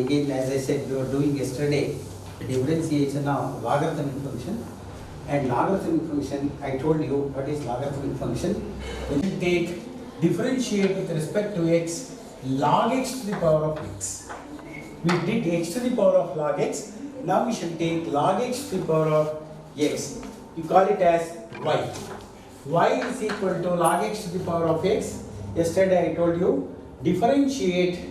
Again, as I said, we were doing yesterday differentiation of logarithmic function. And logarithmic function, I told you what is logarithmic function. We will take differentiate with respect to x log x to the power of x. We did x to the power of log x. Now we shall take log x to the power of x. You call it as y. Y is equal to log x to the power of x. Yesterday I told you differentiate.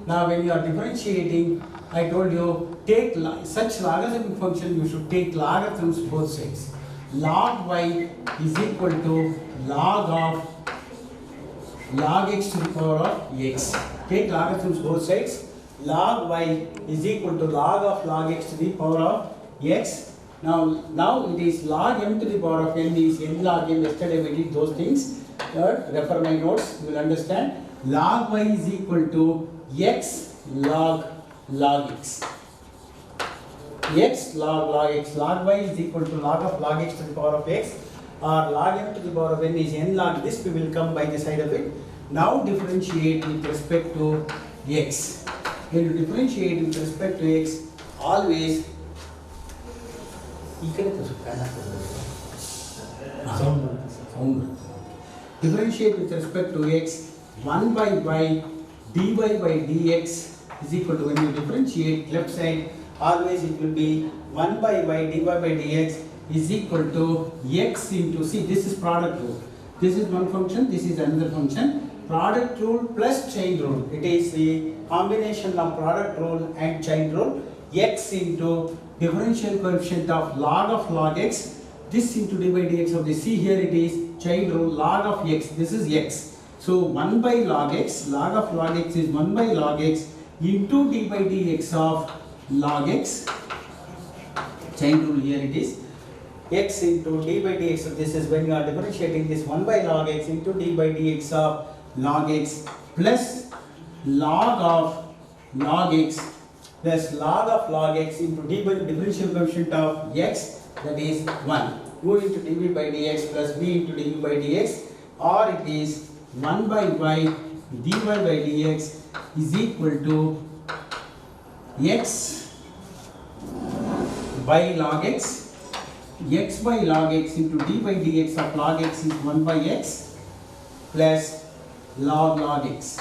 Now when you are differentiating, I told you take such logarithmic function, you should take logarithms both sides. Log y is equal to log of log x to the power of x. Take logarithms both sides. Log y is equal to log of log x to the power of x. Now it is log m to the power of n is n log m. Yesterday we did those things. Refer my notes, you will understand. Log y is equal to x log x. X log x. Log y is equal to log of log x to the power of x, or log m to the power of n is n log this. We will come by the side of it. Now differentiate with respect to x. When you differentiate with respect to x, always differentiate with respect to x. 1 by y dy by dx is equal to, when you differentiate left side, always it will be 1 by y dy by dx is equal to x into, see, this is product rule. This is one function, this is another function. Product rule plus chain rule. It is the combination of product rule and chain rule. X into differential coefficient of log x. This into dy by dx of the, see here it is chain rule log of x. This is x. So 1 by log x, log of log x is 1 by log x into d by dx of log x. Chain rule here it is x into d by dx. So this is when you are differentiating this 1 by log x into d by dx of log x plus log of log x plus log of log x into d by differential coefficient of x, that is 1. Go into dv by dx plus b into dv by dx, or it is 1 by y dy by dx is equal to x by log x. X by log x into d by dx of log x is 1 by x plus log x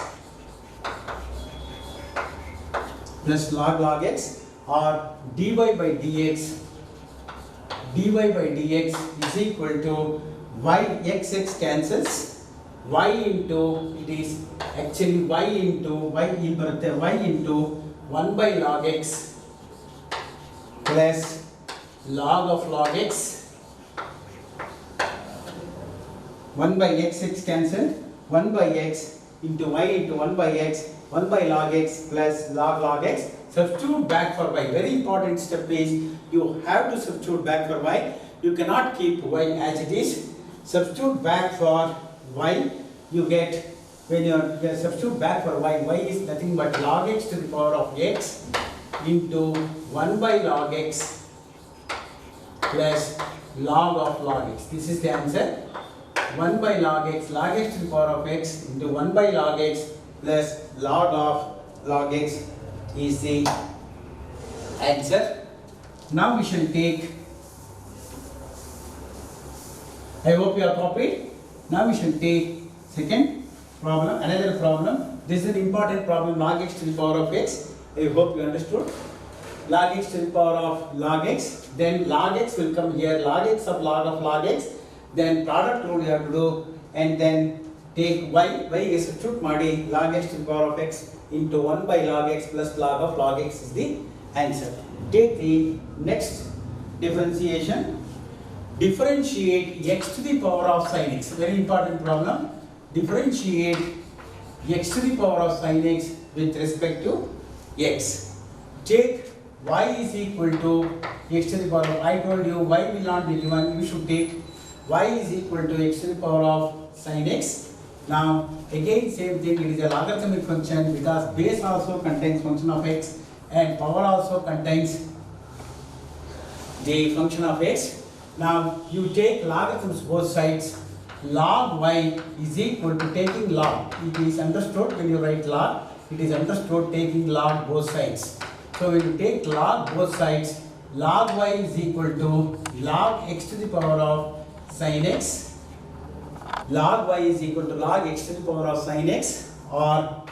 plus log x, or dy by dx is equal to y, x cancels, y into, it is actually y into 1 by log x plus log of log x. 1 by x cancelled, 1 by x into y into 1 by x, 1 by log x plus log x. Substitute back for y. Very important step is you have to substitute back for y. You cannot keep y as it is. Substitute back for y. You get, when you substitute back for y, y is nothing but log x to the power of x into 1 by log x plus log of log x. This is the answer. 1 by log x to the power of x into 1 by log x plus log of log x is the answer. Now we shall take, I hope you are copied. Now we shall take second problem, another problem. This is an important problem, log x to the power of x. I hope you understood. Log x to the power of log x. Then log x will come here, log x of log x. Then product rule you have to do, and then take y is substitute ಮಾಡಿ log x to the power of x into 1 by log x plus log of log x is the answer. Take the next differentiation. Differentiate x to the power of sin x. Very important problem. Differentiate x to the power of sin x with respect to x. Take y is equal to x to the power of, I told you y will not be given, you should take y is equal to x to the power of sin x. Now again same thing, it is a logarithmic function because base also contains function of x and power also contains the function of x. Now you take logarithms both sides. Log y is equal to taking log. It is understood when you write log. it is understood taking log both sides. So when you take log both sides, log y is equal to log x to the power of sin x. Log y is equal to log x to the power of sin x, or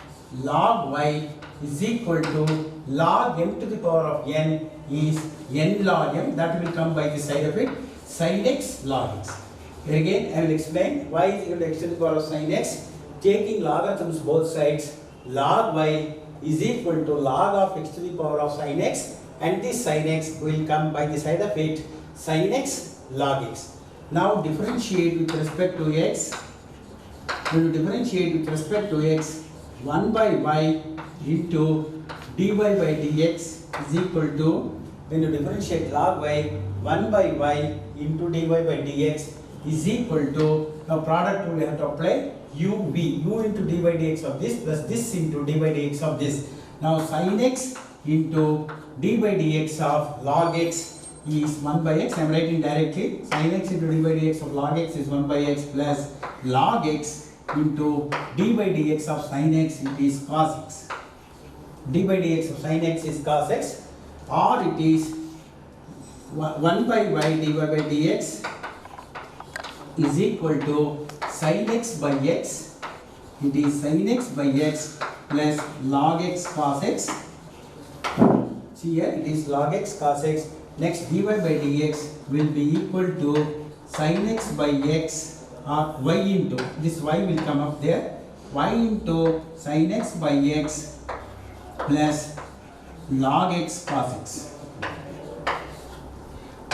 log y is equal to log m to the power of n is n log m. That will come by the side of it, sin x log x. Here again I will explain. Y is equal to x to the power of sin x. Taking logarithms both sides, log y is equal to log of x to the power of sin x, and this sin x will come by the side of it, sin x log x. Now differentiate with respect to x. When you differentiate with respect to x, 1 by y into dy by dx is equal to, when you differentiate log y, 1 by y into dy by dx is equal to, now product rule we have to apply, u into dy by dx of this plus this into dy by dx of this. Now sin x into d by dx of log x is 1 by x. I am writing directly. Sin x into d by dx of log x is 1 by x plus log x into d by dx of sin x, it is cos x. D by dx of sin x is cos x, or it is 1 by y dy by dx is equal to sin x by x. It is sin x by x plus log x cos x. See here, it is log x cos x. Next, dy by dx will be equal to sin x by x, or y into, this y will come up there, y into sin x by x plus log x cos x.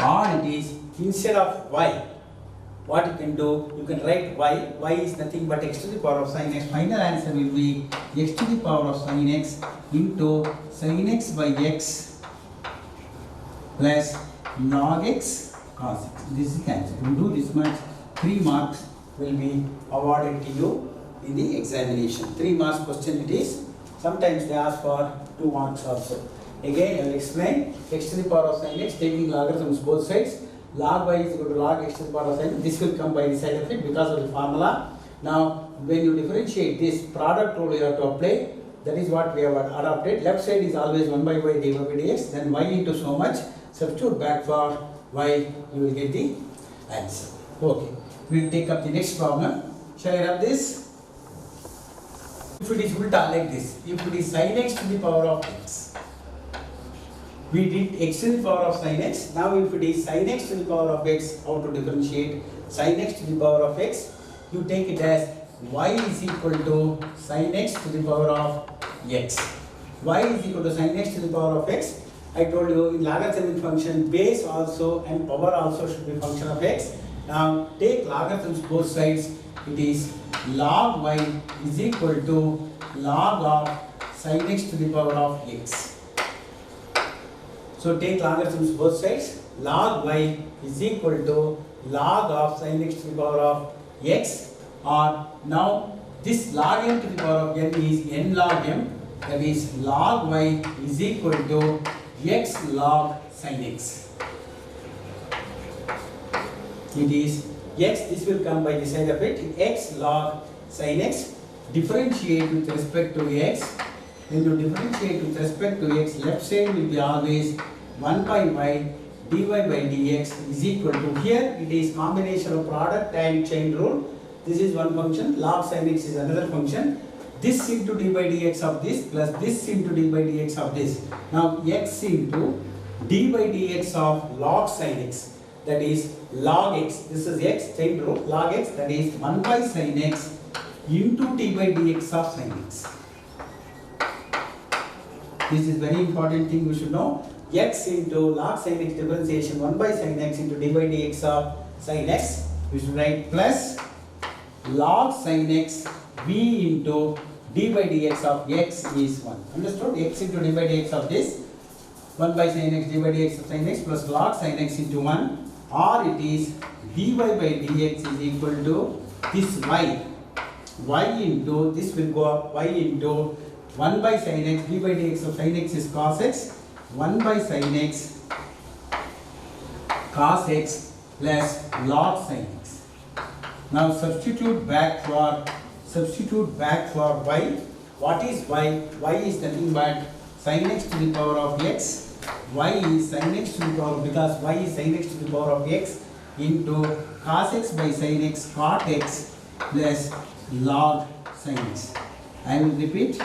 Or it is, instead of y, what you can do, you can write y is nothing but x to the power of sin x. Final answer will be x to the power of sin x into sin x by x plus log x cos x. This is the answer. You do this much, 3 marks will be awarded to you in the examination. 3 marks question it is. Sometimes they ask for 2 marks also. Again I will explain. X to the power of sin x, taking logarithms both sides, log y is equal to log x to the power of sin. This will come by the side of it because of the formula. Now when you differentiate this, product rule you have to apply. That is what we have adopted. Left side is always 1 by y dy by dx, then y into so much, substitute back for y, you will get the answer. Okay, we will take up the next problem. Shall I rub this? If it is ulta like this, if it is sin x to the power of x, we did x to the power of sin x. Now if it is sin x to the power of x, how to differentiate sin x to the power of x? You take it as y is equal to sin x to the power of x. Y is equal to sin x to the power of x. I told you in logarithmic function, base also and power also should be function of x. Now take logarithms both sides. It is log y is equal to log of sin x to the power of x. So take logarithms both sides. Log y is equal to log of sin x to the power of x, or now this log m to the power of n is n log m, that is log y is equal to x log sin x. It is x, this will come by the side of it, x log sin x. Differentiate with respect to x. When you differentiate with respect to x, left side will be always 1 by y dy by dx is equal to, here it is combination of product and chain rule. This is one function, log sin x is another function. This into d by dx of this plus this into d by dx of this. Now x into d by dx of log sin x, that is log x, this is x, chain rule, log x, that is 1 by sin x into d by dx of sin x. This is very important thing we should know. X into log sin x differentiation 1 by sin x into d by dx of sin x. We should write plus log sin x v into d by dx of x is 1. Understood? X into d by dx of this 1 by sin x d by dx of sin x plus log sin x into 1, or it is dy by dx is equal to this y into, this will go up, y into 1 by sin x d by dx of sin x is cos x, 1 by sin x cos x plus log sin x. Now substitute back for y. What is y? Y is nothing but sin x to the power of x. Y is sin x to the power, because y is sin x to the power of x into cos x by sin x cot x plus log sin x. I will repeat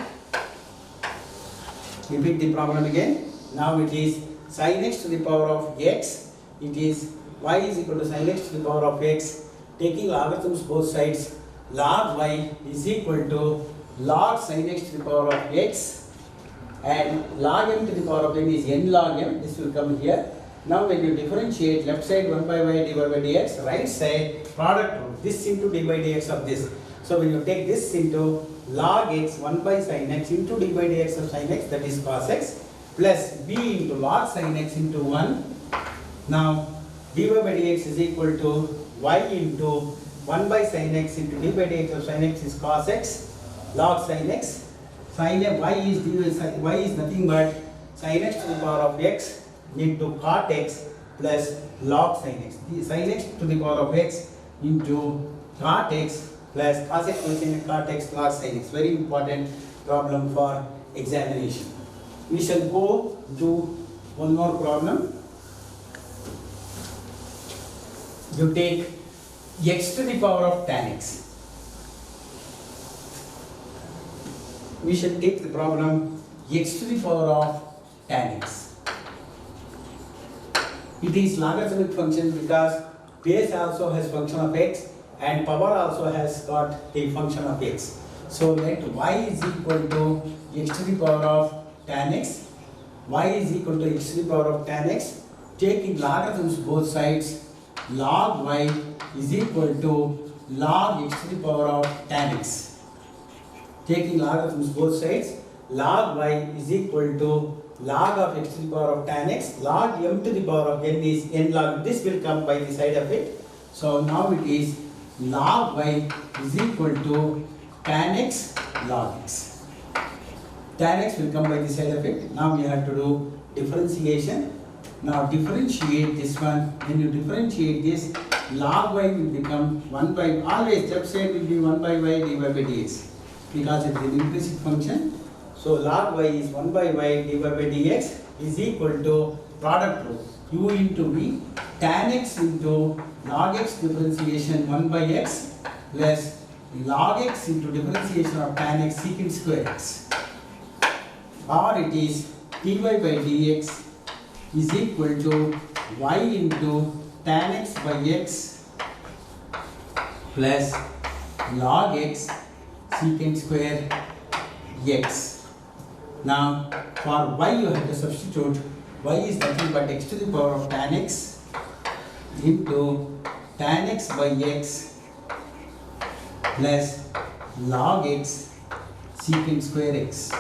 the problem again. Now it is sin x to the power of x. It is y is equal to sin x to the power of x. Taking logarithms both sides, log y is equal to log sin x to the power of x, and log m to the power of n is n log m. This will come here. Now when you differentiate left side 1 by y dy by dx, right side product rule, this into dy by dx of this. So when you take this into log x 1 by sin x into dy by dx of sin x, that is cos x, plus b into log sin x into 1. Now dy by dx is equal to y into 1 by sin x into dy by dx of sin x is cos x, log sin x. Sin x, y is nothing but sin x to the power of x into cot x plus log sin x. The sin x to the power of x into cot x plus cos x plus sin x cot x log sin x. Very important problem for examination. We shall go to one more problem. You take x to the power of tan x. We shall take the problem x to the power of tan x. It is logarithmic function because base also has function of x and power also has got a function of x. So let y is equal to x to the power of tan x. Y is equal to x to the power of tan x. Taking logarithms both sides, log y is equal to log x to the power of tan x. Taking logarithms both sides, log y is equal to log of x to the power of tan x. Log m to the power of n is n log. This will come by the side of it. So now it is log y is equal to tan x log x. Tan x will come by the side of it. Now we have to do differentiation. Now differentiate this one. When you differentiate this, log y will become 1 by, always left side will be 1 by y dy by dx, because it is an implicit function. So log y is 1 by y dy by dx is equal to product rule u into v, tan x into log x differentiation 1 by x plus log x into differentiation of tan x secant square x, or it is dy by dx is equal to y into tan x by x plus log x secant square x. Now for y you have to substitute, y is nothing but x to the power of tan x into tan x by x plus log x secant square x.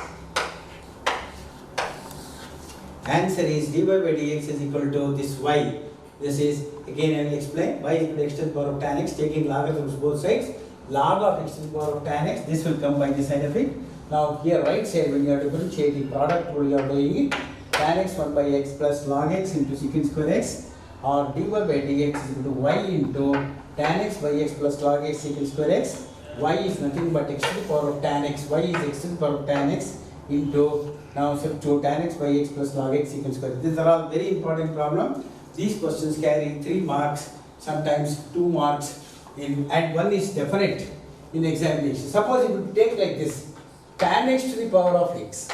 Answer is dy by dx is equal to this y. This is, again I will explain, y is equal to x to the power of tan x, taking logarithms both sides, log of x to the power of tan x, this will come by the side of it. Now here right side, when you are differentiating product rule, you are doing it, tan x 1 by x plus log x into secant square x, or dy by dx is equal to y into tan x by x plus log x secant square x. Y is nothing but x to the power of tan x, y is x to the power of tan x into, now substitute tan x by x plus log x secant square. These are all very important problems. These questions carry 3 marks, sometimes 2 marks, and one is definite in examination. Suppose you would take like this, tan x to the power of x.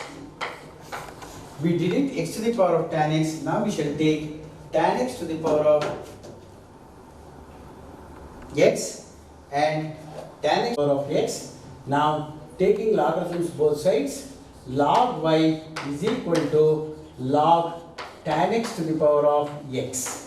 We did it, x to the power of tan x. Now we shall take tan x to the power of x and tan x to the power of x. Now taking logarithms both sides, log y is equal to log tan x to the power of x.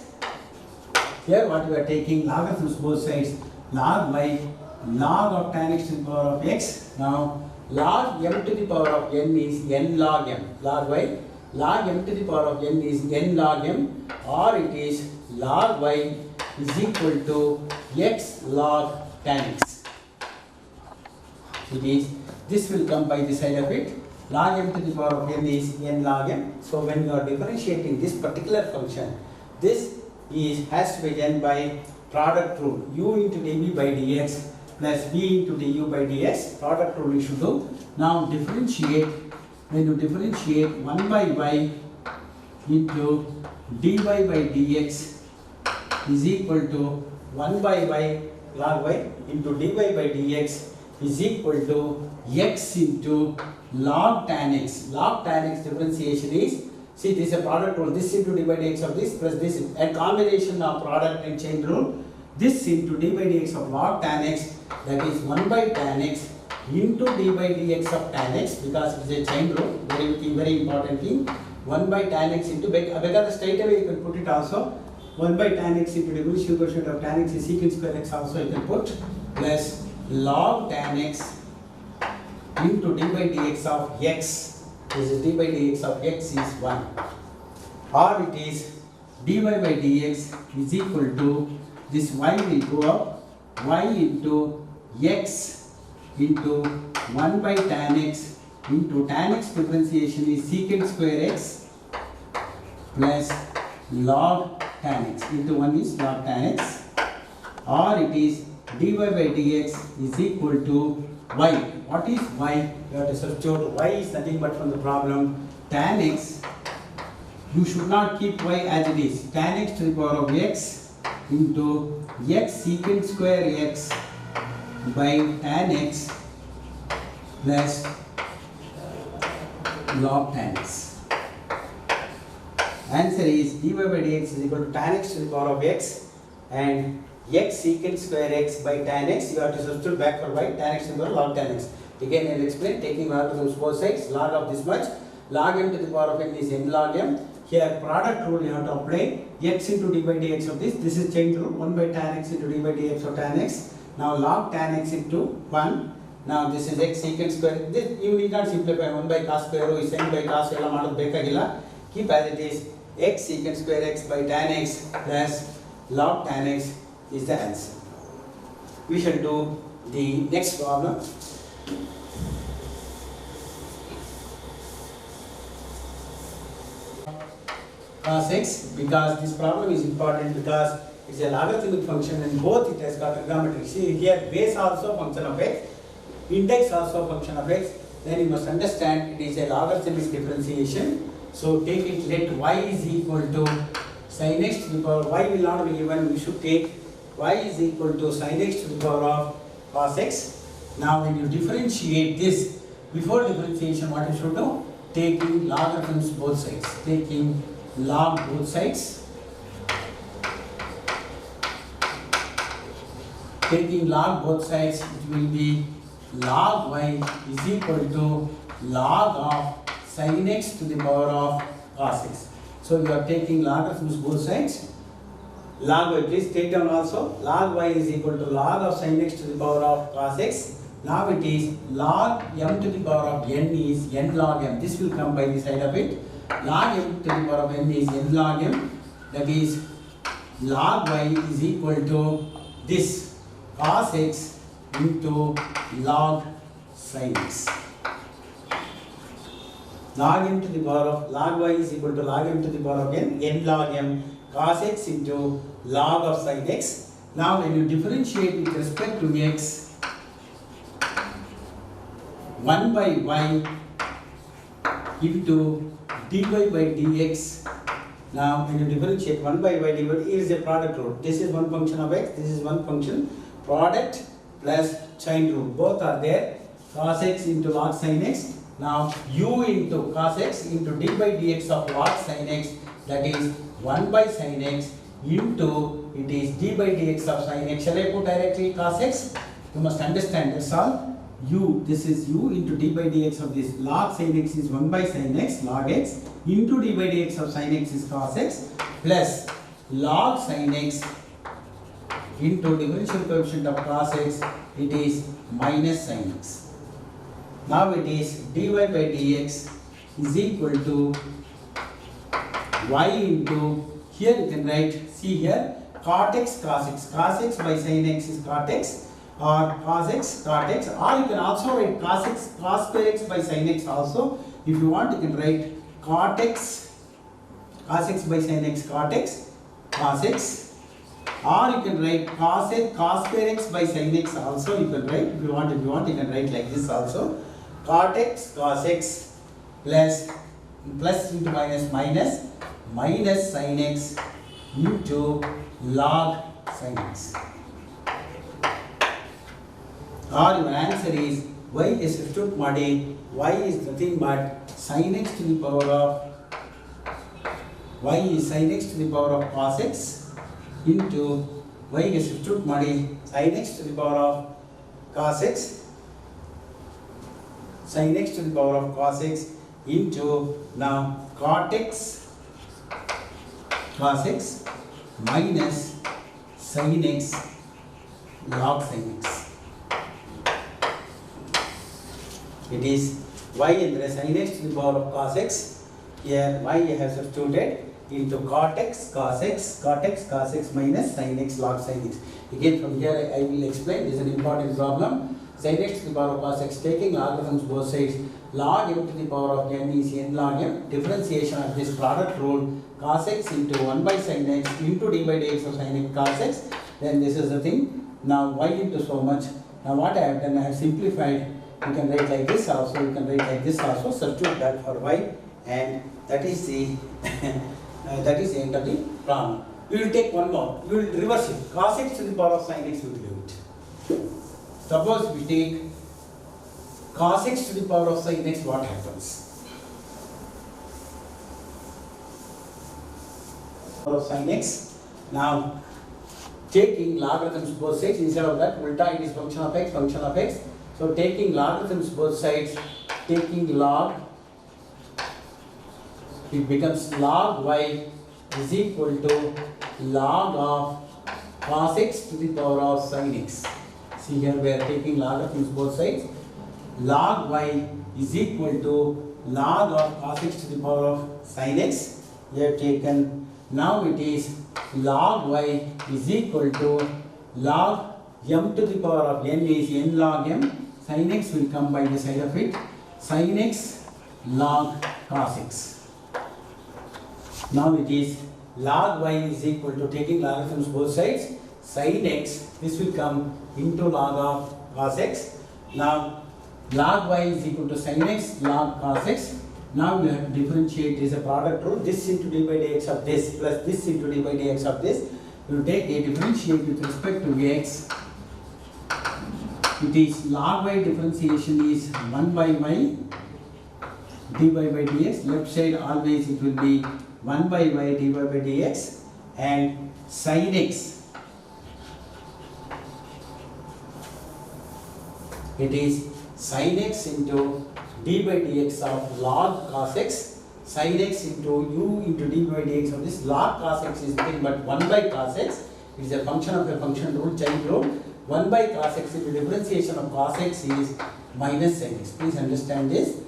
Here what we are taking, logarithms both sides, log y, log of tan x to the power of x. Now log m to the power of n is n log m, log y, log m to the power of n is n log m, or it is log y is equal to x log tan x. It is, this will come by the side of it. Log m to the power of n is n log m. So when you are differentiating this particular function, this is has to be done by product rule, u into dv by dx plus v into du by dx. Product rule you should do. Now differentiate, when you differentiate 1 by y into dy by dx is equal to 1 by y log y into dy by dx is equal to x into log tan x. Log tan x differentiation is, see, this is a product rule, this into dy by dx of this plus this, a combination of product and chain rule, this into dy by dx of log tan x, that is 1 by tan x into dy by dx of tan x, because it is a chain rule, very important thing. 1 by tan x into, because straight away you can put it also, 1 by tan x into division quotient of tan x is secant square x also you can put, plus log tan x into dy by dx of x, this is dy by dx of x is 1, or it is dy by dx is equal to, this y will go up, y into x into 1 by tan x into tan x differentiation is secant square x plus log tan x into 1 is log tan x, or it is dy by dx is equal to y. What is y? You have to substitute. Y is nothing but from the problem tan x. You should not keep y as it is. Tan x to the power of x into x secant square x by tan x plus log tan x. Answer is dy by dx is equal to tan x to the power of x and x secant square x by tan x. You have to substitute back for y, tan x to the power of log tan x. Again I will explain, taking logarithms both sides, log of this much, log m to the power of n is n log m. Here product rule you have to apply, x into dy by dx of this is chain rule, 1 by tan x into dy by dx of tan x. Now log tan x into 1. Now this is x secant square, this you need not simplify, 1 by cos square is sin by cos ಎಲ್ಲ ಮಾಡೋದು ಬೇಕಾಗಿಲ್ಲ. Keep as it is, x secant square x by tan x plus log tan x is the answer. We shall do the next problem. Cos x, because this problem is important because it's a logarithmic function and both it has got trigonometry. See here, base also function of x, index also function of x, then you must understand it is a logarithmic differentiation. So take it, let y is equal to sin x to the power, y will not be given, we should take y is equal to sin x to the power of cos x. Now when you differentiate this, before differentiation what you should do? Taking logarithms both sides, taking log both sides, taking log both sides, it will be log y is equal to log of sin x to the power of cos x. So you are taking logarithms both sides, log y, please take down also, log y is equal to log of sin x to the power of cos x. Now it is log m to the power of n is n log m, this will come by the side of it, log m to the power of n is n log m, that is log y is equal to this cos x into log sin x. Log m to the power of, log y is equal to log m to the power of n log m cos x into log of sin x. Now when you differentiate with respect to x, 1 by y into dy by dx. Now when you differentiate 1 by y dy, it is a product rule. This is one function of x, this is one function, product plus chain rule, both are there, cos x into log sin x. Now u into cos x into d by dx of log sin x, that is 1 by sin x into, it is d by dx of sin x. Shall I put directly cos x? You must understand, that's all. U, this is u into d by dx of this log sin x is 1 by sin x log x into d by dx of sin x is cos x plus log sin x into differential coefficient of cos x, it is minus sin x. Now it is dy by dx is equal to y into, here you can write, see here, cot x cos x, cos x by sin x is cot x, or cos x cot x, or you can also write cos x cos square x by sin x also. If you want, you can write cot x cos x by sin x cot x cos x, or you can write cos x cos square x by sin x also. You can write, if you want you can write like this also. cot x cos x plus into minus minus sin x into log sin x. Or your answer is y is substitute ಮಾಡಿ y is nothing but sin x to the power of y is sin x to the power of cos x into y is substitute ಮಾಡಿ sin x to the power of cos x sin x to the power of cos x into now cot x cos x minus sin x log sin x. It is y and sin x to the power of cos x. Here y I have substituted into cot x cos x minus sin x log sin x. Again from here I will explain. This is an important problem. Sin x to the power of cos x, taking logarithms both sides, log m to the power of n is n log m. Differentiation of this product rule, cos x into 1 by sin x into d by dx of sin x cos x. Then this is the thing. Now y into so much. Now what I have done, I have simplified. You can write like this also, you can write like this also. Substitute that for y, and that is the that is the end of the problem. We will take one more. We will reverse it. Cos x to the power of sin x, we will do it. Suppose we take cos x to the power of sin x, what happens? Power of sin x. Now taking logarithms both sides, instead of that ulta it is function of x. So taking logarithms both sides, taking log, it becomes log y is equal to log of cos x to the power of sin x. See here we are taking logarithms both sides. Log y is equal to log of cos x to the power of sin x. We have taken, now it is log y is equal to log m to the power of n is n log m. Sin x will come by the side of it. Sin x log cos x. Now it is log y is equal to, taking logarithms both sides, sin x, this will come into log of cos x. Now log y is equal to sin x log cos x. Now we have to differentiate, is a product rule, this into d by dx of this plus this into d by dx of this. We will take a differentiate with respect to x. It is log y differentiation is 1 by y dy by dx. Left side always it will be 1 by y dy by dx, and sin x, it is sin x into d by dx of log cos x. Sin x into u into d by dx of this. Log cos x is nothing but 1 by cos x. It is a function of a function rule, chain rule. 1 by cos x into differentiation of cos x is minus sin x. Please understand this.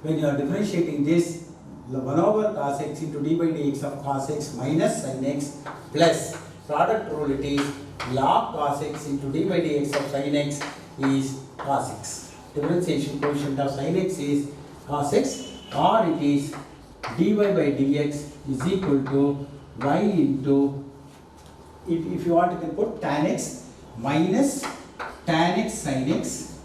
When you are differentiating this, 1 over cos x into d by dx of cos x minus sin x plus product rule, it is log cos x into d by dx of sin x is cos x. Differentiation coefficient of sin x is cos x, or it is dy by dx is equal to y into, if you want you can put tan x minus tan x sin x.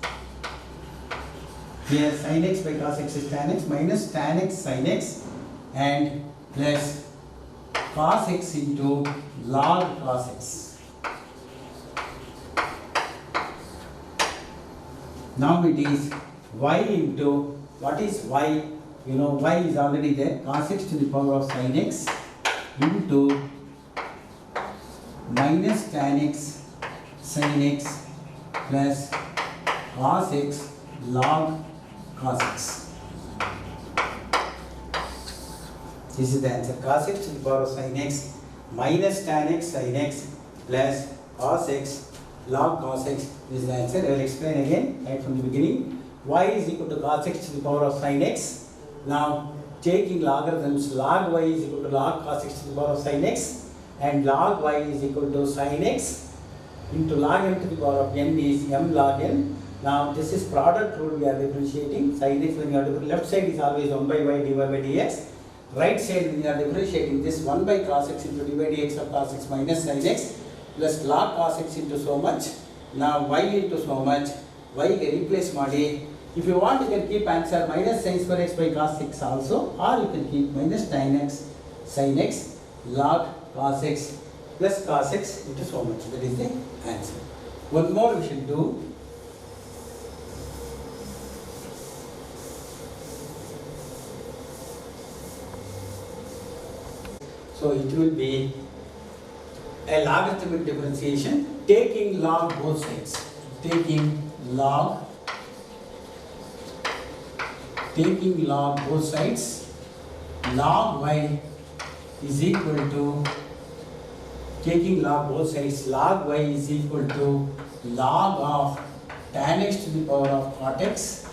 Here sin x by cos x is tan x minus tan x sin x, and plus cos x into log cos x. Now it is y into, what is y? You know y is already there, cos x to the power of sin x into minus tan x sin x plus cos x log cos x. This is the answer. Cos x to the power of sin x minus tan x sin x plus cos x log cos x. This is the answer. I will explain again right from the beginning. Y is equal to cos x to the power of sin x. Now taking logarithms, log y is equal to log cos x to the power of sin x, and log y is equal to sin x into log m to the power of n is m log n. Now this is product rule we are differentiating. Sin x, when you are left side is always 1 by y dy by dx. Right side when you are differentiating this, 1 by cos x into d by dx of cos x minus sin x plus log cos x into so much. Now y into so much, y ಗೆ replace ಮಾಡಿ If you want, you can keep answer minus sin square x by cos x also, or you can keep minus tan x sin x log cos x plus cos x into so much. That is the answer. One more we should do. So it will be a logarithmic differentiation taking log both sides. Taking log both sides. Log y is equal to taking log both sides. Log y is equal to log of tan x to the power of cot x.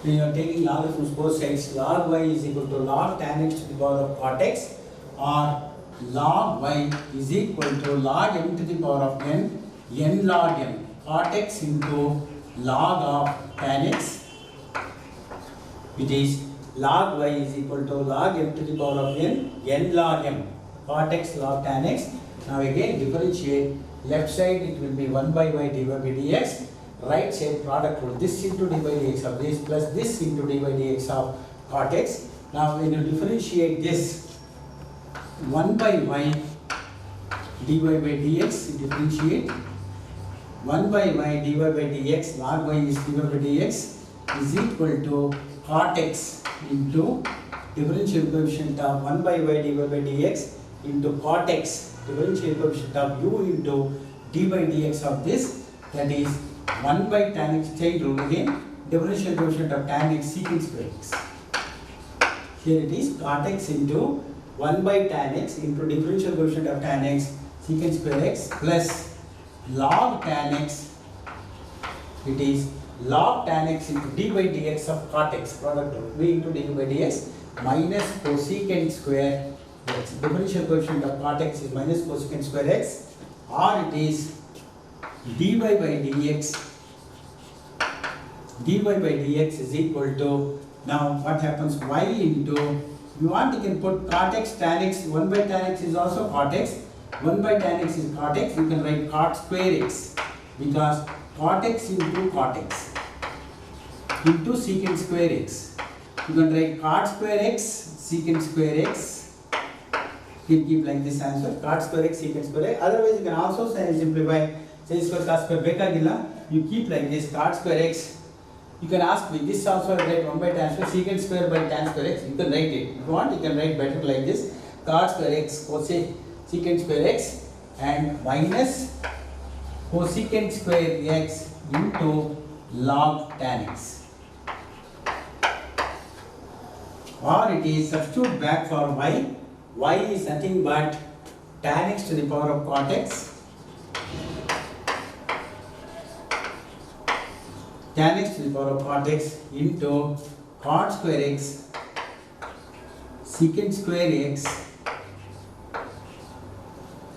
We are taking logarithms both sides. Log y is equal to log tan x to the power of cot x, or log y is equal to log m to the power of n log m, cot x into log of tan x, which is log y is equal to log m to the power of n log m, cot x log tan x. Now again differentiate. Left side it will be 1 by y dy by dx. Right side product rule, this into d by dx of this plus this into d by dx of cot x. Now when you differentiate this 1 by y dy by dx, you differentiate 1 by y dy by dx, log y is dy by dx is equal to cot x into differential coefficient of 1 by y dy by dx into cot x, differential coefficient of u into d by dx of this, that is 1 by tan x, chain rule again, differential coefficient of tan x secant square x. Here it is cot x into 1 by tan x into differential coefficient of tan x secant square x plus log tan x, it is log tan x into d by dx of cot x, product rule, v into d by dx minus cosecant square x. Differential coefficient of cot x is minus cosecant square x, or it is dy by dx is equal to, now what happens, y into, you want you can put cot x tan x, 1 by tan x is also cot x, 1 by tan x is cot x, you can write cot square x, because cot x into cot x into secant square x, you can write cot square x secant square x, you can keep like this answer, cot square x secant square x. Otherwise you can also simplify sin square cos square bekagilla, you keep like this cot square x. You can ask me, this also I write 1 by tan square, secant square by tan square x, you can write it. If you want, you can write better like this, cot square x secant square x and minus cosecant square x into log tan x. Or it is substitute back for y, y is nothing but tan x to the power of cot x, tan x to the power of cot x into cot square x secant square x,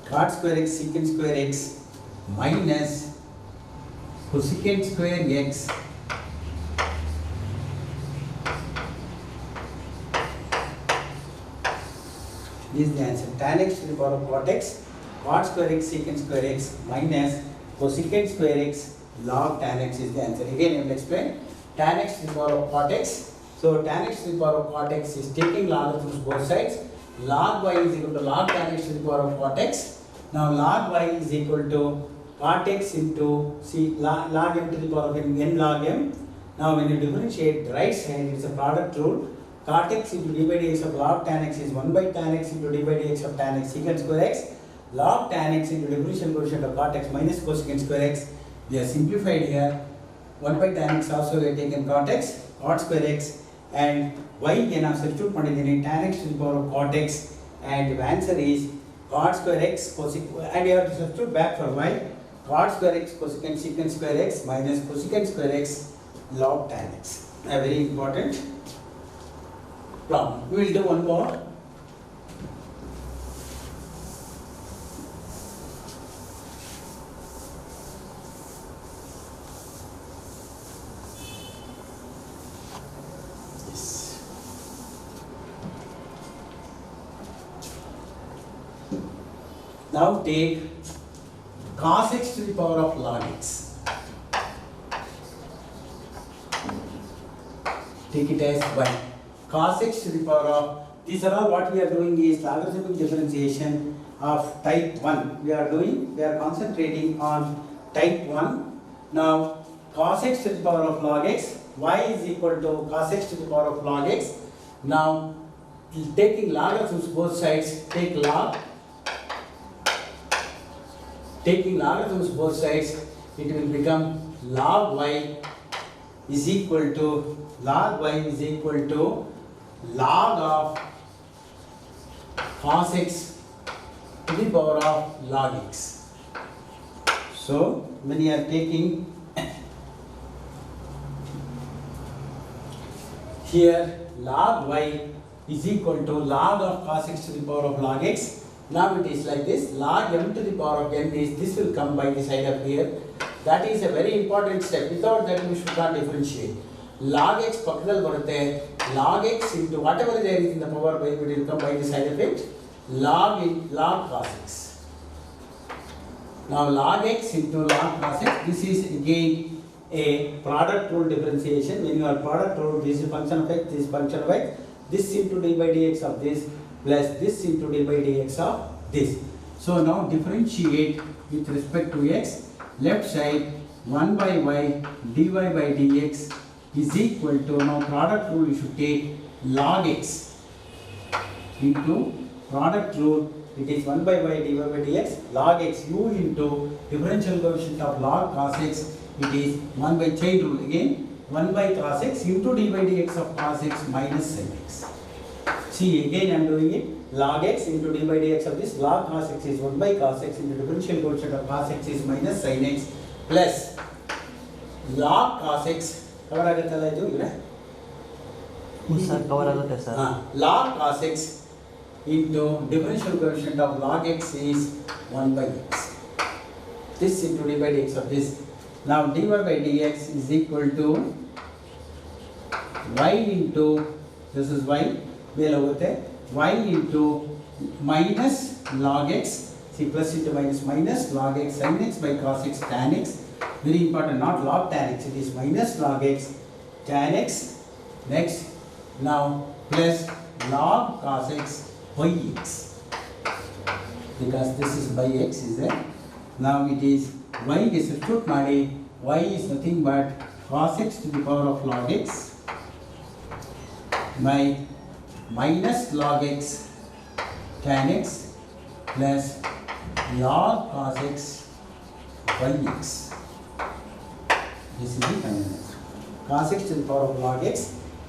cot square x secant square x minus cosecant square x this is the answer, tan x to the power of cot x, cot square x secant square x minus cosecant square x log tan x is the answer. Again I will explain. Tan x to the power of cot x. So tan x to the power of cot x is taking logarithms both sides. Log y is equal to log tan x to the power of cot x. Now log y is equal to cot x into log m to the power of n log m. Now when you differentiate the right side, it is a product rule. Cot x into d by dx of log tan x is 1 by tan x into d by dx of tan x secant square x. Log tan x into differential coefficient of cot x minus cosecant square x. They are simplified here. 1 by tan x also we have taken cot x, cot square x, and y can now substitute tan x to the power of cot x, and the answer is cot square x cosecant, and we have to substitute back for y, cot square x cosecant secant square x minus cosecant square x log tan x. A very important problem. We will do one more. Now take cos x to the power of log x. take it as y. Cos x to the power of, these are all what we are doing is logarithmic differentiation of type 1. We are concentrating on type 1. Now, cos x to the power of log x, y is equal to cos x to the power of log x. Now, taking logarithms both sides, take log. Taking logarithms both sides, it will become log y is equal to log of cos x to the power of log x. So, when you are taking here log y is equal to log of cos x to the power of log x. Now it is like this, log m to the power of n is, this will come by the side of here. That is a very important step. Without that we should not differentiate. Log x pakkadalli barutte, log x into whatever there is in the power by, it will come by the side of it, log cos x. Now log x into log cos x, this is again a product rule differentiation. When you are product rule, this is function of x, this is function of x, this into d by dx of this plus this into d by dx of this. So now differentiate with respect to x. Left side 1 by y dy by dx is equal to, now product rule you should take log x into product rule, it is 1 by y dy by dx log x u into differential coefficient of log cos x, it is 1 by chain rule again 1 by cos x into d by dx of cos x minus sin x. See again I am doing it, log x into d by dx of this, log cos x is 1 by cos x into differential coefficient of cos x is minus sin x plus log cos x, cover ಆಗುತ್ತಲ್ಲ ಇದು ಇಲ್ಲ sir cover ಆಗುತ್ತೆ sir. log cos x into differential coefficient of log x is 1 by x. This into d by dx of this. Now dy by dx is equal to y into, this is y, ಮೇಲೆ ಹೋಗುತ್ತೆ, y into minus log x, see plus into minus log x sin x by cos x tan x, very important, not log tan x, it is minus log x tan x, next, now plus log cos x by x, because this is by x is there, now it is y ಗೆ substitute ಮಾಡಿ, y is nothing but cos x to the power of log x by minus log x tan x plus log cos x by x. This is the final answer. Cos x to the power of log x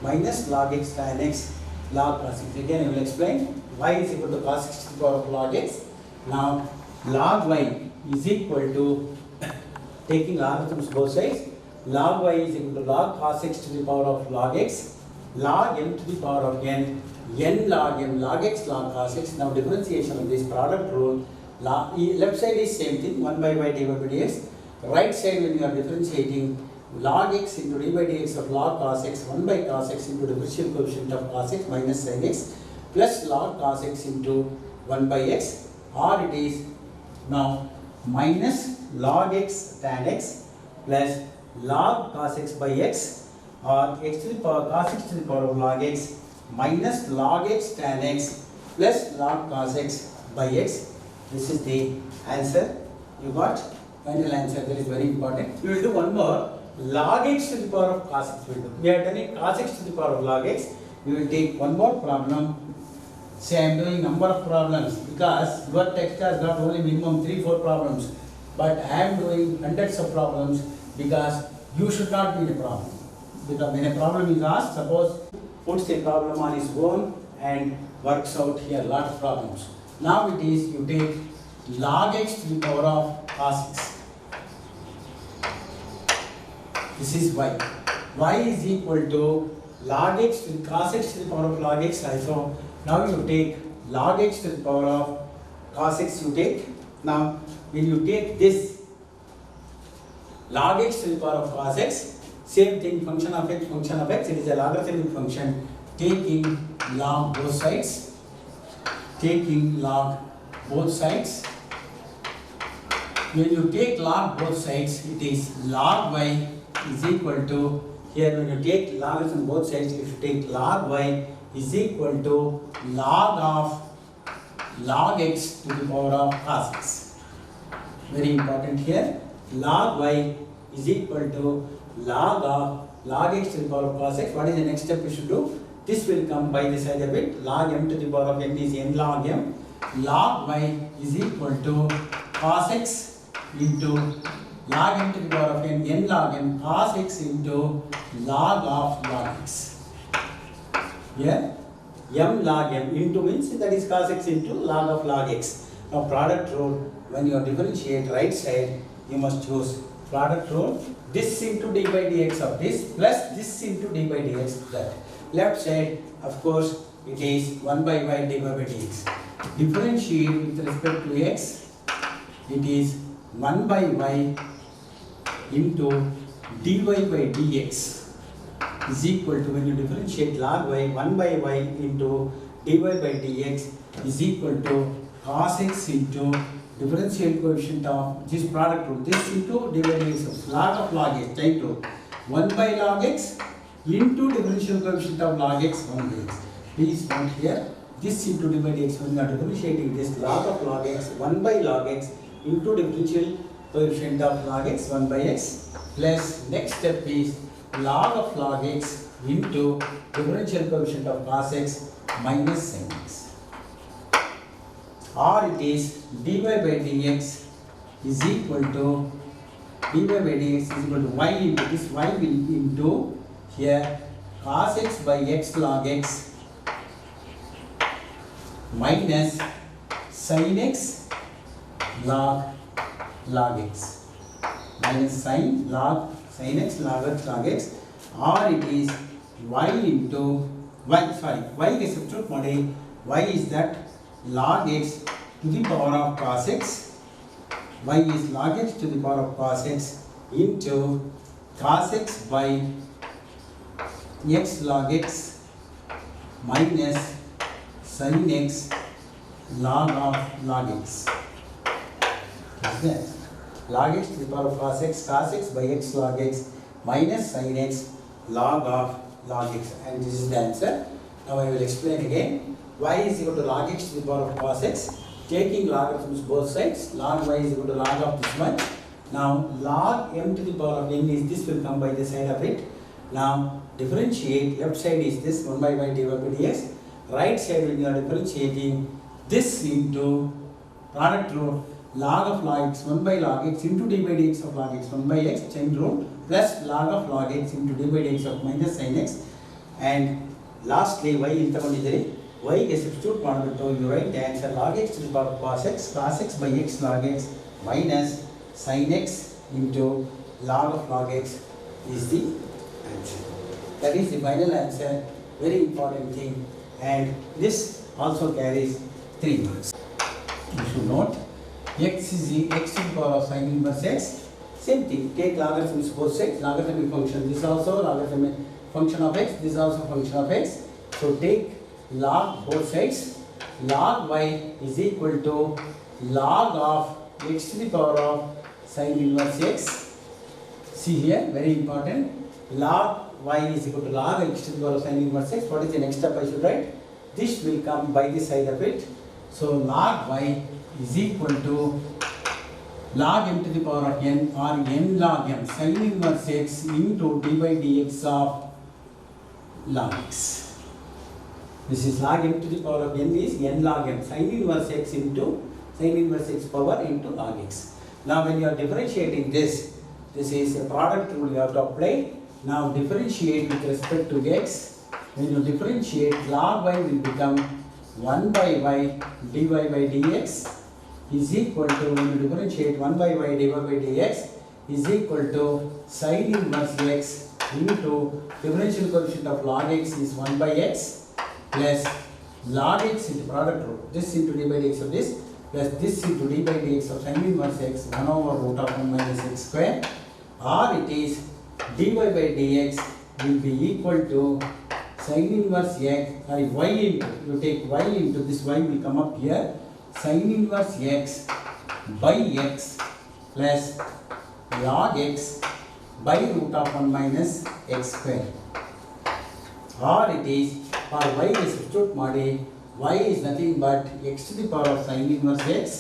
minus log x tan x log cos x. Again I will explain. Y is equal to cos x to the power of log x. Now log y is equal to, taking logarithms both sides, log y is equal to log cos x to the power of log x, log m to the power of n, n log m, log x log cos x. Now differentiation of this product rule, left side is same thing, 1 by y dy by dx. Right side when you are differentiating, log x into d by dx of log cos x, 1 by cos x into differential coefficient of cos x minus sin x plus log cos x into 1 by x, or it is now minus log x tan x plus log cos x by x, or x to the power cos x to the power of log x minus log x tan x plus log cos x by x. This is the answer. You got final answer. That is very important. We will do one more. Log x to the power of cos x. We have done it cos x to the power of log x. We will take one more problem. Say I am doing number of problems because your text has got only minimum 3-4 problems, but I am doing hundreds of problems because you should not be in a problem. Because when a problem is asked, suppose puts a problem on his own and works out here lot of problems. Now it is you take log x to the power of cos x. This is y. Y is equal to log x to the cos x to the power of log x also. Now you take log x to the power of cos x you take. Now when you take this log x to the power of cos x, same thing, function of x, it is a logarithmic function, taking log both sides, when you take log both sides, it is log y is equal to here when you take logarithm both sides, if you take log y is equal to log of log x to the power of cos x. Very important here. Log y is equal to log of log x to the power of cos x. What is the next step we should do? This will come by the side of it. Log m to the power of n is n log m. Log y is equal to cos x into log m to the power of n log m cos x into log of log x. Here m log m into means that is cos x into log of log x. Now product rule, when you differentiate right side, you must choose product rule. This into d by dx of this plus this into d by dx of that. Left side, of course, it is 1 by y dy by dx. Differentiate with respect to x, it is 1 by y into dy by dx is equal to, when you differentiate log y, 1 by y into dy by dx is equal to cos x into differential coefficient of this product rule, this into dy by dx of log x, time to 1 by log x into differential coefficient of log x 1 by x. Please note here, this into dy by dx, when you are differentiating this log of log x 1 by log x into differential coefficient of log x 1 by x, plus next step is log of log x into differential coefficient of cos x minus sin x. Or it is dy by dx is equal to y into this y will into here cos x by x log x minus sin x log x minus sin x log x, or it is y into y is substitute ಮಾಡಿ, y is that log x to the power of cos x, y is log x to the power of cos x into cos x by x log x minus sin x log of log x. Is that log x to the power of cos x by x log x minus sin x log of log x, and this is the answer. Now I will explain again. Y is equal to log x to the power of cos x, taking logarithms both sides, log y is equal to log of this much. Now log m to the power of n is, this will come by the side of it. Now differentiate, left side is this 1 by y dy by dx, right side when you are differentiating this into product rule, log of log x 1 by log x into d by dx of log x 1 by x, chain rule, plus log of log x into d by dx of minus sin x, and lastly y in ತಗೊಂಡಿದ್ದೀರಿ, y ಗೆ substitute ಮಾಡಿಬಿಟ್ಟು you write the answer log x to the power of cos x by x log x minus sin x into log of log x is the answer. That is the final answer. Very important thing, and this also carries 3 marks. You should note x is x to the power of sin inverse x. Same thing, take logarithms both sides, logarithmic function, this also logarithmic function of x, this is also function of x. So take log both sides, log y is equal to log of x to the power of sin inverse x. See here, very important, log y is equal to log x to the power of sin inverse x. What is the next step I should write? This will come by the side of it. So log y is equal to log m to the power of n, or n log m sin inverse x into d by dx of log x. This is log m to the power of n is n log m sin inverse x into sin inverse x power into log x. Now when you are differentiating this is a product rule you have to apply. Now differentiate with respect to x. When you differentiate, log y will become 1 by y dy by dx is equal to, when you differentiate 1 by y dy by dx is equal to sin inverse x into differential coefficient of log x is 1 by x plus log x into product rule, this into d by dx of this, plus this into d by dx of sin inverse x 1 over root of 1 minus x square, or it is dy by dx will be equal to sin inverse x, sorry, y into, you take y into this, y will come up here, sin inverse x by x plus log x by root of 1 minus x square. Or it is for y is substitute ಮಾಡಿ y is nothing but x to the power of sin inverse x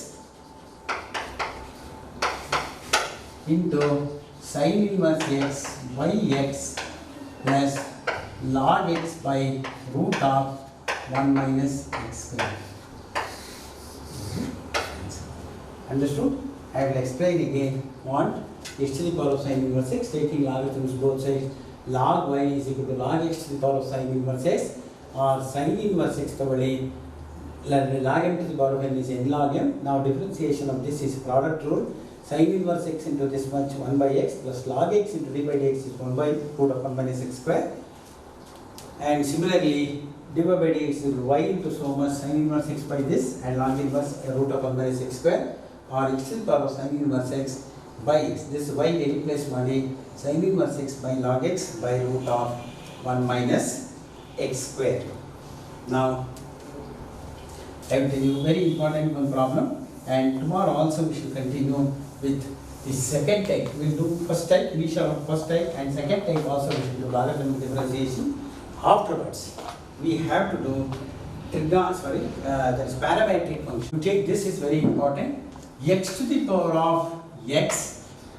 into sin inverse x yx plus log x by root of 1 minus x square. Understood? I will explain again what x to the power of sin inverse x, taking logarithms both sides. Log y is equal to log x to the power of sin inverse x, or sin inverse x tawali log m to the power of n is n log m. Now differentiation of this is product rule. Sin inverse x into this much 1 by x plus log x into d by dx is 1 by root of 1 minus x square. And similarly dy by dx is y into so much sin inverse x by this and log inverse root of 1 minus x square, or x to the power of sin inverse x by x. This y replace ಮಾಡಿ sin inverse x by log x by root of 1 minus x square. Now I will tell you very important one problem, and tomorrow also we should continue with the second type. We will do first type, initial of first type, and second type also we should do logarithmic differentiation. Afterwards we have to do that is parametric function. To take this is very important. X to the power of x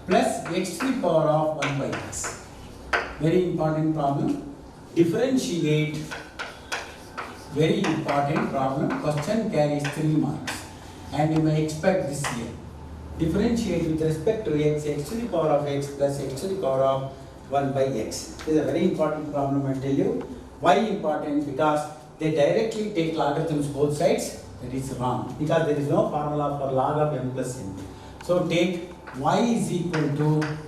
plus x to the power of 1 by x. Very important problem. Differentiate. Very important problem. Question carries 3 marks, and you may expect this here. Differentiate with respect to x, x to the power of x plus x to the power of 1 by x. This is a very important problem, I tell you. Why important? Because they directly take logarithms both sides. That is wrong, because there is no formula for log of m plus n. So take y is equal to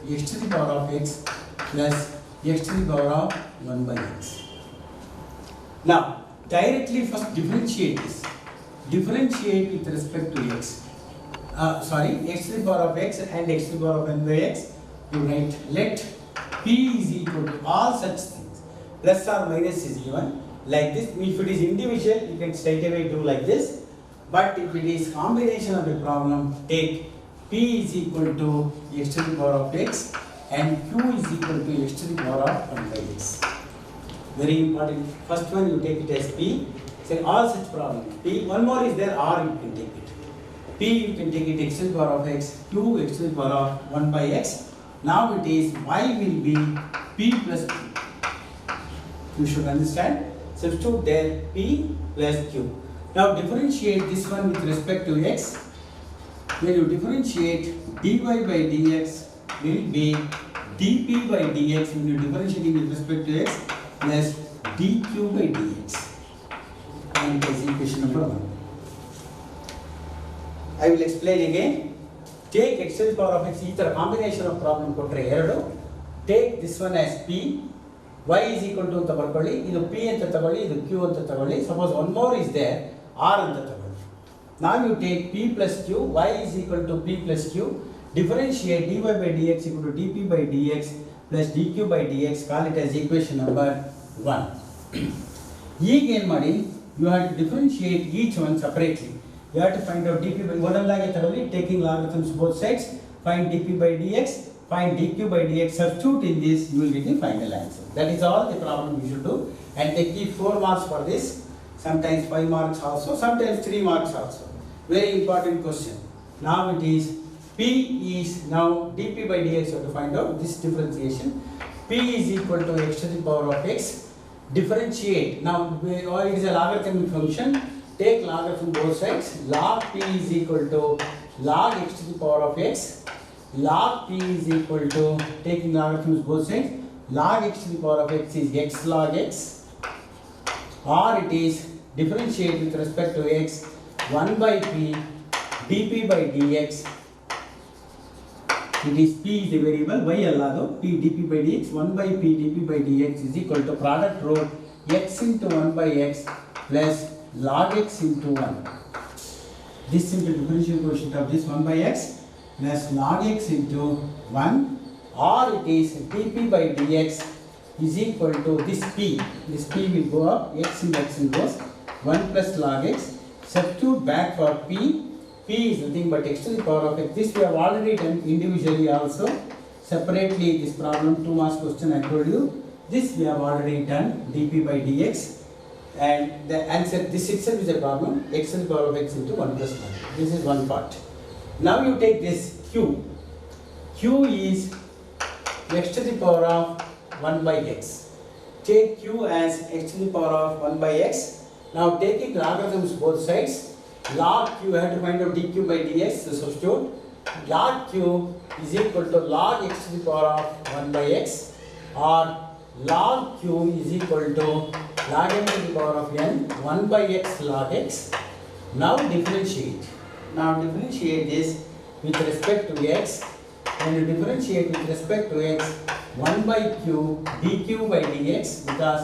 x to the power of x plus x to the power of 1 by x. Now directly first differentiate this. Differentiate with respect to x. X to the power of x and x to the power of n by x. You write let p is equal to all such things. Plus or minus is given like this. If it is individual, you can straight away do like this. But if it is combination of the problem, take p is equal to x to the power of x and q is equal to x to the power of 1 by x. Very important. First one you take it as p. Say all such problem. P, one more is there, or you can take it. P you can take it x to the power of x, q x to the power of 1 by x. Now it is y will be p plus q. You should understand. Substitute there p plus q. Now differentiate this one with respect to x. When you differentiate, dy by dx will be dp by dx when you differentiating with respect to x plus dq by dx. And it is equation number 1. I will explain again. Take x to the power of x, either combination of problem ಕೊಟ್ಟರೆ ಎರಡು. Take this one as p. Y is equal to ಅಂತ ಬರ್ಕೊಳ್ಳಿ, ಇದು p ಅಂತ ತಗೊಳ್ಳಿ, ಇದು q ಅಂತ ತಗೊಳ್ಳಿ. Suppose one more is there, r ಅಂತ ತಗೊಳ್ಳಿ. Now you take p plus q, y is equal to p plus q. Differentiate dy by dx equal to dp by dx plus dq by dx. Call it as equation number 1. ಈಗ ಏನು ಮಾಡಿ, you have to differentiate each one separately. You have to find out dp by ಒಂದೊಂದಾಗಿ ತಗೊಳ್ಳಿ, taking logarithms both sides. Find dp by dx. Find dq by dx, substitute in this, you will get the final answer. That is all the problem you should do, and they keep 4 marks for this, sometimes 5 marks also, sometimes 3 marks also. Very important question. Now it is p is now dp by dx, you have to find out this differentiation. P is equal to x to the power of x. Differentiate. Now it is a logarithmic function. Take logarithm both sides. Log p is equal to log x to the power of x. Log p is equal to, taking logarithms both sides, log x to the power of x is x log x, or it is differentiate with respect to x 1 by p dp by dx. It is p is the variable, y allado p dp by dx, 1 by p dp by dx is equal to product rule x into 1 by x plus log x into 1. This simple differential quotient of this 1 by x plus log x into 1, or it is dp by dx is equal to this p. This p will go up, x and x and goes 1 plus log x. Substitute back for p. P is nothing but x to the power of x. This we have already done individually also. separately this problem 2 marks question I told you. This we have already done, dp by dx, and the answer, this itself is a problem, x to the power of x into 1 plus 1. This is one part. Now you take this q. Q is x to the power of 1 by x. Take q as x to the power of 1 by x. Now taking logarithms both sides, log q, you have to find out dq by dx, so substitute. Log q is equal to log x to the power of 1 by x, or log q is equal to log n to the power of n, 1 by x log x. Now differentiate. Now differentiate this with respect to x. When you differentiate with respect to x, 1 by q dq by dx, because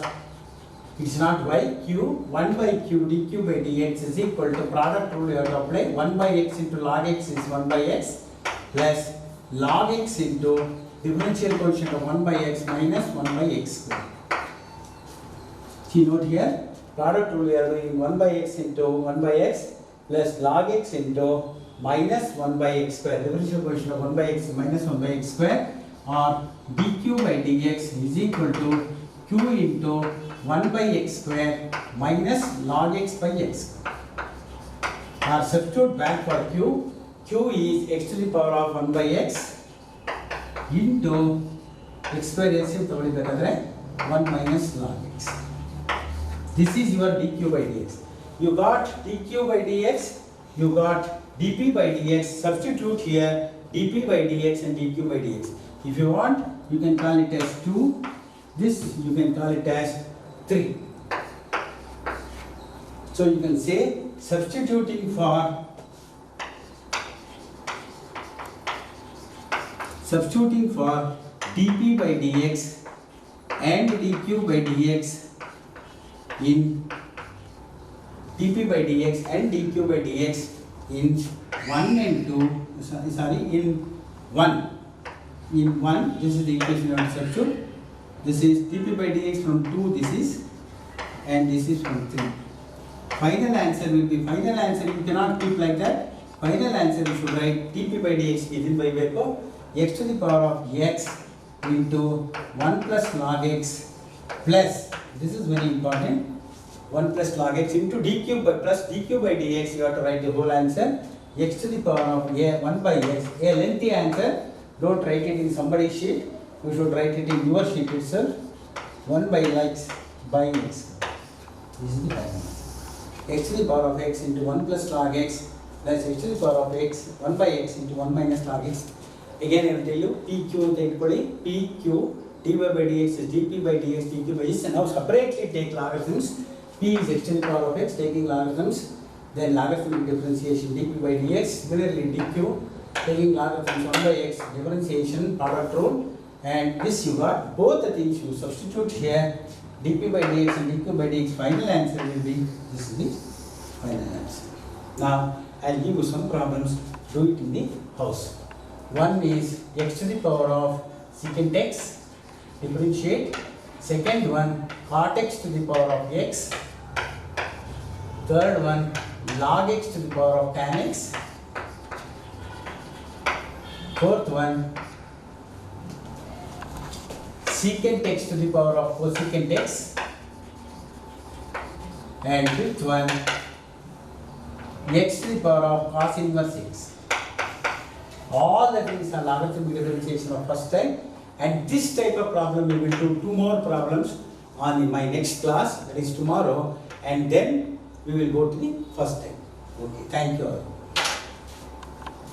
it's not y, q, 1 by q dq by dx is equal to product rule you have to apply. 1 by x into log x is 1 by x plus log x into differential coefficient of 1 by x minus 1 by x square. See, note here, product rule we are doing 1 by x into 1 by x plus log x into minus 1 by x square. Differential coefficient of 1 by x minus 1 by x square, or dq by dx is equal to q into 1 by x square minus log x by x. Or substitute back for q. Q is x to the power of 1 by x into x square LCM ತಗೊಳ್ಳಿಬೇಕಾದ್ರೆ 1 minus log x. This is your dq by dx. You got dq by dx, you got dp by dx. Substitute here dp by dx and dq by dx. If you want, you can call it as 2. This you can call it as 3. So you can say substituting for dp by dx and dq by dx in dp by dx and dq by dx in 1 and 2, in 1. In 1, this is the equation you have to substitute. This is dp by dx from 2, this is, and this is from 3. Final answer will be, final answer you cannot keep like that. Final answer you should write dp by dx given by Veko, x to the power of x into 1 plus log x plus, this is very important, 1 plus log x into dq by plus dq by dx, you have to write the whole answer, x to the power of 1 by x, a lengthy answer, don't write it in somebody's sheet, you should write it in your sheet itself, 1 by x by x. This is the final answer. X to the power of x into 1 plus log x plus x to the power of x, 1 by x into 1 minus log x. Again I will tell you, PQ take PQ, dy by dx is dp by dx, dq by x, and now separately take logarithms. P is x to the power of x, taking logarithms, then logarithmic differentiation dp by dx, similarly dq, taking logarithms 1 by x, differentiation, product rule, and this you got, both the things you substitute here, dp by dx and dq by dx, final answer will be, this is the final answer. Now, I will give you some problems, do it in the house. One is x to the power of secant x, differentiate. Second one, cot x to the power of x. Third one, log x to the power of tan x. Fourth one, secant x to the power of cosecant x. And fifth one, x to the power of cos inverse x. All the things are logarithmic differentiation of first type, and this type of problem we will do 2 more problems on in my next class, that is tomorrow, and then we will go to the first type. Okay, thank you all.